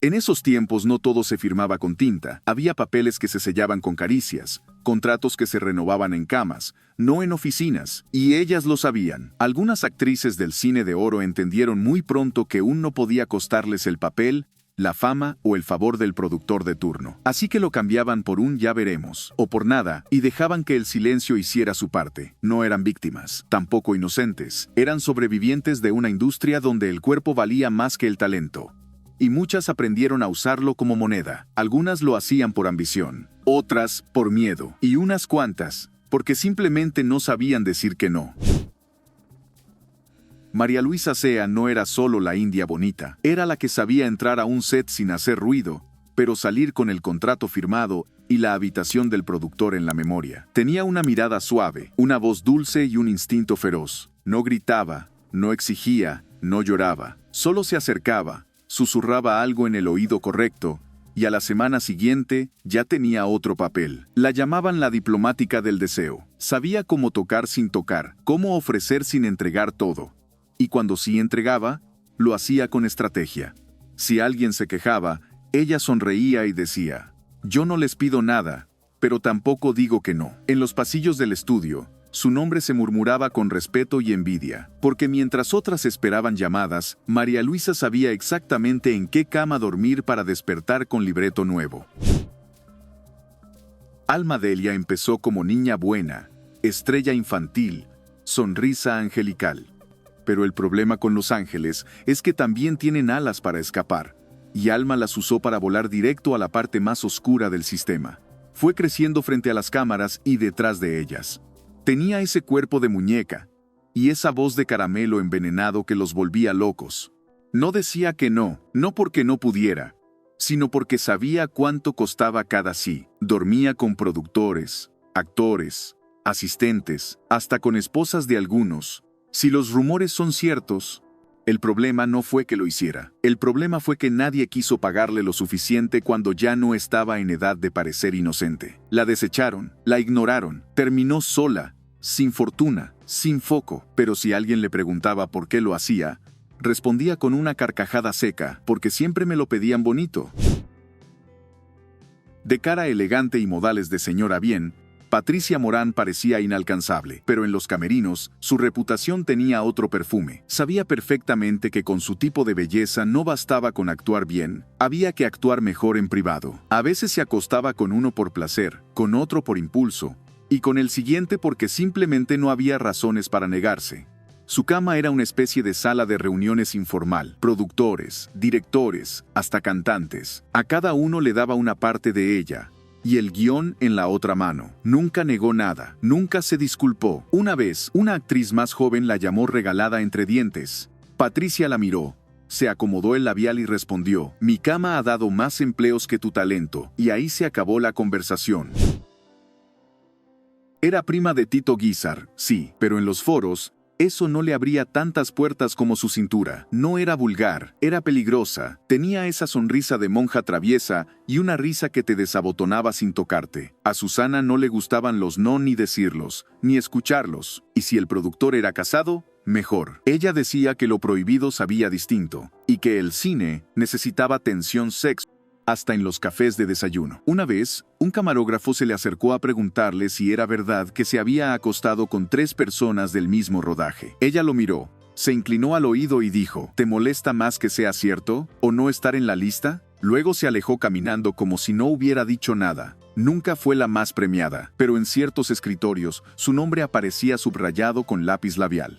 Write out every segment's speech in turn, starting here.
En esos tiempos no todo se firmaba con tinta, había papeles que se sellaban con caricias, contratos que se renovaban en camas, no en oficinas, y ellas lo sabían. Algunas actrices del cine de oro entendieron muy pronto que no podía costarles el papel, la fama o el favor del productor de turno. Así que lo cambiaban por un ya veremos, o por nada, y dejaban que el silencio hiciera su parte. No eran víctimas, tampoco inocentes, eran sobrevivientes de una industria donde el cuerpo valía más que el talento. Y muchas aprendieron a usarlo como moneda. Algunas lo hacían por ambición, otras por miedo, y unas cuantas, porque simplemente no sabían decir que no. María Luisa Sea no era solo la india bonita, era la que sabía entrar a un set sin hacer ruido, pero salir con el contrato firmado y la habitación del productor en la memoria. Tenía una mirada suave, una voz dulce y un instinto feroz. No gritaba, no exigía, no lloraba, solo se acercaba, susurraba algo en el oído correcto, y a la semana siguiente ya tenía otro papel. La llamaban la diplomática del deseo. Sabía cómo tocar sin tocar, cómo ofrecer sin entregar todo. Y cuando sí entregaba, lo hacía con estrategia. Si alguien se quejaba, ella sonreía y decía: «Yo no les pido nada, pero tampoco digo que no». En los pasillos del estudio, su nombre se murmuraba con respeto y envidia, porque mientras otras esperaban llamadas, María Luisa sabía exactamente en qué cama dormir para despertar con libreto nuevo. Alma Delia empezó como niña buena, estrella infantil, sonrisa angelical. Pero el problema con los ángeles es que también tienen alas para escapar, y Alma las usó para volar directo a la parte más oscura del sistema. Fue creciendo frente a las cámaras y detrás de ellas. Tenía ese cuerpo de muñeca, y esa voz de caramelo envenenado que los volvía locos. No decía que no, no porque no pudiera, sino porque sabía cuánto costaba cada sí. Dormía con productores, actores, asistentes, hasta con esposas de algunos. Si los rumores son ciertos, el problema no fue que lo hiciera. El problema fue que nadie quiso pagarle lo suficiente cuando ya no estaba en edad de parecer inocente. La desecharon, la ignoraron, terminó sola, sin fortuna, sin foco. Pero si alguien le preguntaba por qué lo hacía, respondía con una carcajada seca: «Porque siempre me lo pedían bonito». De cara elegante y modales de señora bien, Patricia Morán parecía inalcanzable, pero en los camerinos, su reputación tenía otro perfume. Sabía perfectamente que con su tipo de belleza no bastaba con actuar bien, había que actuar mejor en privado. A veces se acostaba con uno por placer, con otro por impulso, y con el siguiente porque simplemente no había razones para negarse. Su cama era una especie de sala de reuniones informal. Productores, directores, hasta cantantes. A cada uno le daba una parte de ella, y el guión en la otra mano. Nunca negó nada, nunca se disculpó. Una vez, una actriz más joven la llamó regalada entre dientes. Patricia la miró, se acomodó el labial y respondió: «Mi cama ha dado más empleos que tu talento», y ahí se acabó la conversación. Era prima de Tito Guízar, sí, pero en los foros, eso no le abría tantas puertas como su cintura. No era vulgar, era peligrosa, tenía esa sonrisa de monja traviesa y una risa que te desabotonaba sin tocarte. A Susana no le gustaban los no ni decirlos, ni escucharlos, y si el productor era casado, mejor. Ella decía que lo prohibido sabía distinto, y que el cine necesitaba tensión sexo, hasta en los cafés de desayuno. Una vez, un camarógrafo se le acercó a preguntarle si era verdad que se había acostado con 3 personas del mismo rodaje. Ella lo miró, se inclinó al oído y dijo: «¿Te molesta más que sea cierto, o no estar en la lista?». Luego se alejó caminando como si no hubiera dicho nada. Nunca fue la más premiada, pero en ciertos escritorios su nombre aparecía subrayado con lápiz labial.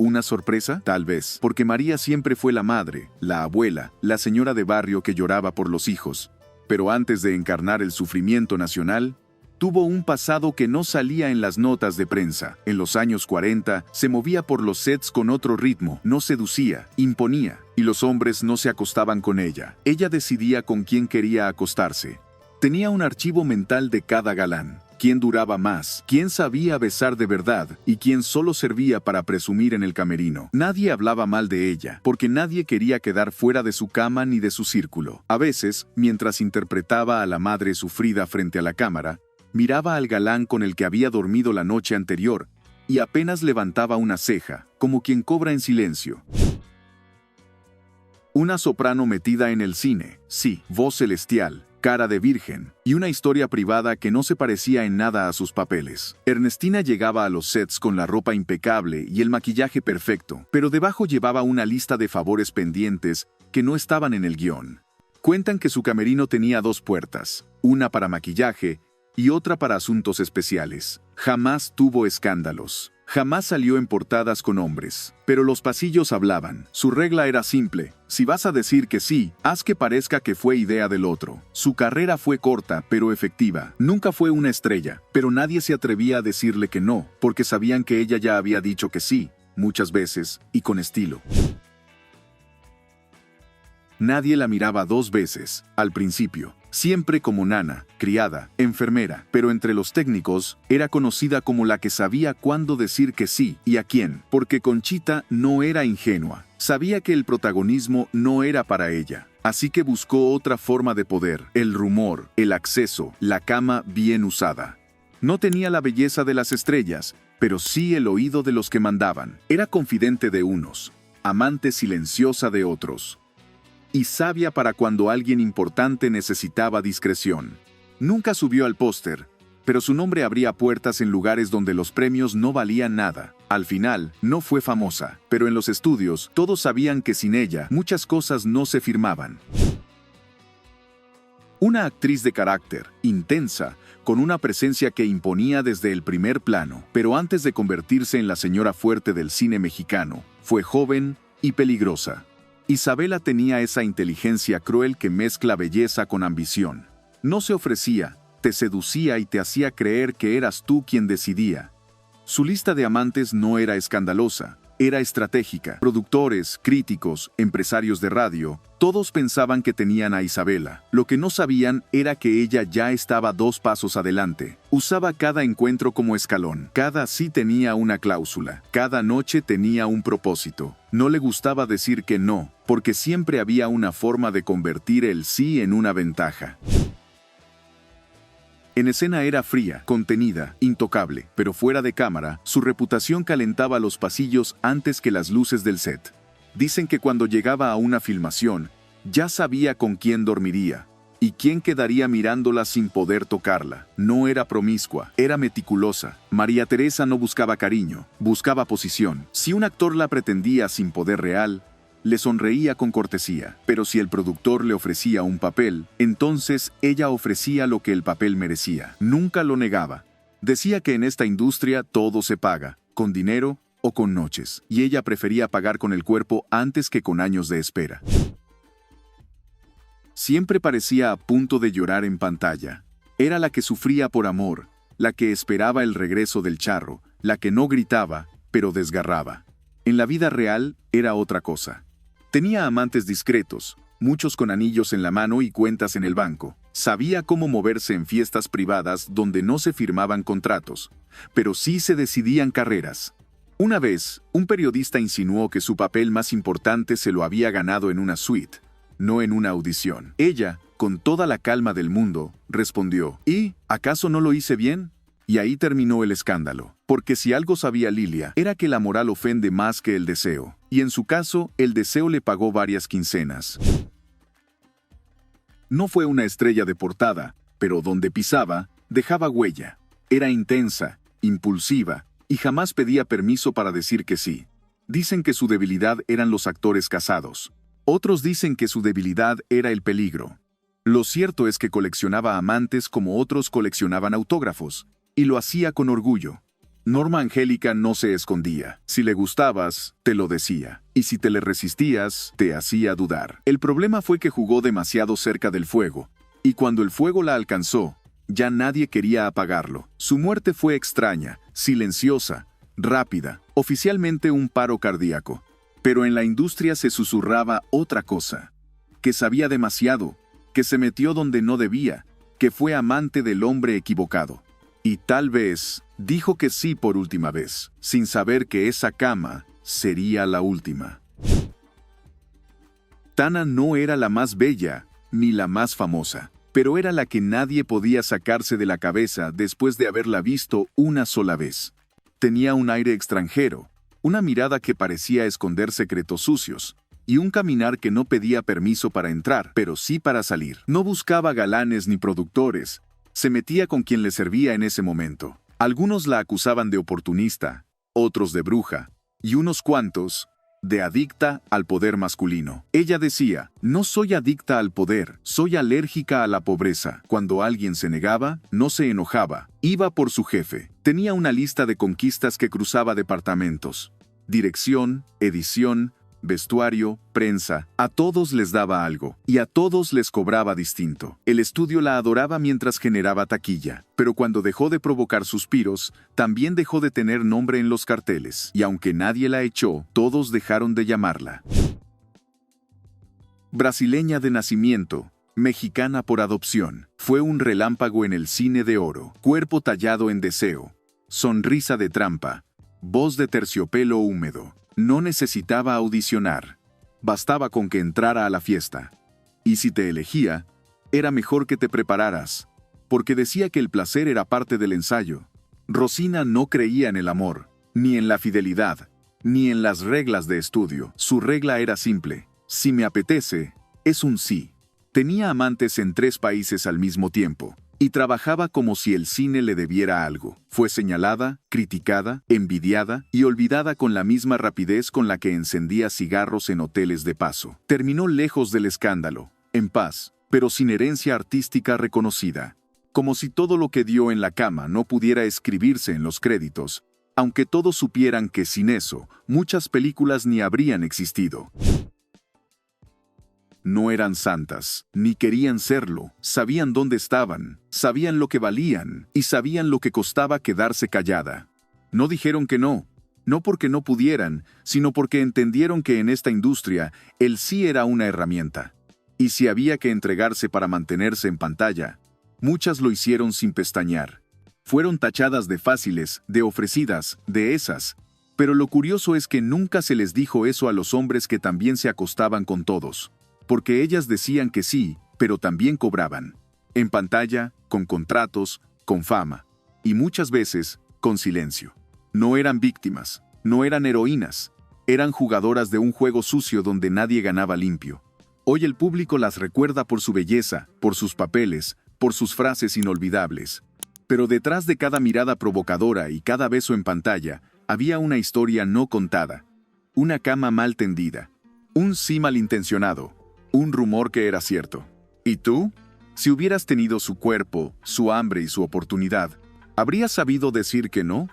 ¿Una sorpresa? Tal vez, porque María siempre fue la madre, la abuela, la señora de barrio que lloraba por los hijos. Pero antes de encarnar el sufrimiento nacional, tuvo un pasado que no salía en las notas de prensa. En los años 40, se movía por los sets con otro ritmo, no seducía, imponía, y los hombres no se acostaban con ella. Ella decidía con quién quería acostarse. Tenía un archivo mental de cada galán. Quién duraba más, quién sabía besar de verdad y quién solo servía para presumir en el camerino. Nadie hablaba mal de ella, porque nadie quería quedar fuera de su cama ni de su círculo. A veces, mientras interpretaba a la madre sufrida frente a la cámara, miraba al galán con el que había dormido la noche anterior y apenas levantaba una ceja, como quien cobra en silencio. Una soprano metida en el cine, sí, voz celestial, cara de virgen, y una historia privada que no se parecía en nada a sus papeles. Ernestina llegaba a los sets con la ropa impecable y el maquillaje perfecto, pero debajo llevaba una lista de favores pendientes que no estaban en el guión. Cuentan que su camerino tenía 2 puertas, una para maquillaje y otra para asuntos especiales. Jamás tuvo escándalos. Jamás salió en portadas con hombres, pero los pasillos hablaban. Su regla era simple: si vas a decir que sí, haz que parezca que fue idea del otro. Su carrera fue corta, pero efectiva. Nunca fue una estrella, pero nadie se atrevía a decirle que no, porque sabían que ella ya había dicho que sí, muchas veces, y con estilo. Nadie la miraba 2 veces, al principio. Siempre como nana, criada, enfermera, pero entre los técnicos, era conocida como la que sabía cuándo decir que sí y a quién, porque Conchita no era ingenua. Sabía que el protagonismo no era para ella, así que buscó otra forma de poder: el rumor, el acceso, la cama bien usada. No tenía la belleza de las estrellas, pero sí el oído de los que mandaban. Era confidente de unos, amante silenciosa de otros, y sabia para cuando alguien importante necesitaba discreción. Nunca subió al póster, pero su nombre abría puertas en lugares donde los premios no valían nada. Al final, no fue famosa, pero en los estudios todos sabían que sin ella muchas cosas no se firmaban. Una actriz de carácter, intensa, con una presencia que imponía desde el primer plano, pero antes de convertirse en la señora fuerte del cine mexicano, fue joven y peligrosa. Isabela tenía esa inteligencia cruel que mezcla belleza con ambición. No se ofrecía, te seducía y te hacía creer que eras tú quien decidía. Su lista de amantes no era escandalosa, era estratégica. Productores, críticos, empresarios de radio, todos pensaban que tenían a Isabela. Lo que no sabían era que ella ya estaba 2 pasos adelante. Usaba cada encuentro como escalón. Cada sí tenía una cláusula. Cada noche tenía un propósito. No le gustaba decir que no, porque siempre había una forma de convertir el sí en una ventaja. En escena era fría, contenida, intocable, pero fuera de cámara, su reputación calentaba los pasillos antes que las luces del set. Dicen que cuando llegaba a una filmación, ya sabía con quién dormiría y quién quedaría mirándola sin poder tocarla. No era promiscua, era meticulosa. María Teresa no buscaba cariño, buscaba posición. Si un actor la pretendía sin poder real, le sonreía con cortesía, pero si el productor le ofrecía un papel, entonces ella ofrecía lo que el papel merecía. Nunca lo negaba. Decía que en esta industria todo se paga, con dinero o con noches, y ella prefería pagar con el cuerpo antes que con años de espera. Siempre parecía a punto de llorar en pantalla. Era la que sufría por amor, la que esperaba el regreso del charro, la que no gritaba, pero desgarraba. En la vida real era otra cosa. Tenía amantes discretos, muchos con anillos en la mano y cuentas en el banco. Sabía cómo moverse en fiestas privadas donde no se firmaban contratos, pero sí se decidían carreras. Una vez, un periodista insinuó que su papel más importante se lo había ganado en una suite, no en una audición. Ella, con toda la calma del mundo, respondió: ¿y acaso no lo hice bien? Y ahí terminó el escándalo. Porque si algo sabía Lilia, era que la moral ofende más que el deseo. Y en su caso, el deseo le pagó varias quincenas. No fue una estrella de portada, pero donde pisaba, dejaba huella. Era intensa, impulsiva, y jamás pedía permiso para decir que sí. Dicen que su debilidad eran los actores casados. Otros dicen que su debilidad era el peligro. Lo cierto es que coleccionaba amantes como otros coleccionaban autógrafos, y lo hacía con orgullo. Norma Angélica no se escondía. Si le gustabas, te lo decía. Y si te le resistías, te hacía dudar. El problema fue que jugó demasiado cerca del fuego. Y cuando el fuego la alcanzó, ya nadie quería apagarlo. Su muerte fue extraña, silenciosa, rápida, oficialmente un paro cardíaco. Pero en la industria se susurraba otra cosa. Que sabía demasiado, que se metió donde no debía, que fue amante del hombre equivocado. Y tal vez dijo que sí por última vez, sin saber que esa cama sería la última. Tana no era la más bella, ni la más famosa, pero era la que nadie podía sacarse de la cabeza después de haberla visto una sola vez. Tenía un aire extranjero, una mirada que parecía esconder secretos sucios, y un caminar que no pedía permiso para entrar, pero sí para salir. No buscaba galanes ni productores, se metía con quien le servía en ese momento. Algunos la acusaban de oportunista, otros de bruja, y unos cuantos de adicta al poder masculino. Ella decía, no soy adicta al poder, soy alérgica a la pobreza. Cuando alguien se negaba, no se enojaba, iba por su jefe. Tenía una lista de conquistas que cruzaba departamentos, dirección, edición, vestuario, prensa. A todos les daba algo, y a todos les cobraba distinto. El estudio la adoraba mientras generaba taquilla, pero cuando dejó de provocar suspiros, también dejó de tener nombre en los carteles, y aunque nadie la echó, todos dejaron de llamarla. Brasileña de nacimiento, mexicana por adopción, fue un relámpago en el cine de oro, cuerpo tallado en deseo, sonrisa de trampa, voz de terciopelo húmedo. No necesitaba audicionar, bastaba con que entrara a la fiesta. Y si te elegía, era mejor que te prepararas, porque decía que el placer era parte del ensayo. Rosina no creía en el amor, ni en la fidelidad, ni en las reglas de estudio. Su regla era simple: si me apetece, es un sí. Tenía amantes en 3 países al mismo tiempo, y trabajaba como si el cine le debiera algo. Fue señalada, criticada, envidiada y olvidada con la misma rapidez con la que encendía cigarros en hoteles de paso. Terminó lejos del escándalo, en paz, pero sin herencia artística reconocida. Como si todo lo que dio en la cama no pudiera escribirse en los créditos, aunque todos supieran que sin eso, muchas películas ni habrían existido. No eran santas, ni querían serlo. Sabían dónde estaban, sabían lo que valían, y sabían lo que costaba quedarse callada. No dijeron que no, no porque no pudieran, sino porque entendieron que en esta industria el sí era una herramienta. Y si había que entregarse para mantenerse en pantalla, muchas lo hicieron sin pestañear. Fueron tachadas de fáciles, de ofrecidas, de esas. Pero lo curioso es que nunca se les dijo eso a los hombres que también se acostaban con todos. Porque ellas decían que sí, pero también cobraban. En pantalla, con contratos, con fama. Y muchas veces, con silencio. No eran víctimas, no eran heroínas. Eran jugadoras de un juego sucio donde nadie ganaba limpio. Hoy el público las recuerda por su belleza, por sus papeles, por sus frases inolvidables. Pero detrás de cada mirada provocadora y cada beso en pantalla, había una historia no contada. Una cama mal tendida. Un sí malintencionado. Un rumor que era cierto. ¿Y tú? Si hubieras tenido su cuerpo, su hambre y su oportunidad, ¿habrías sabido decir que no?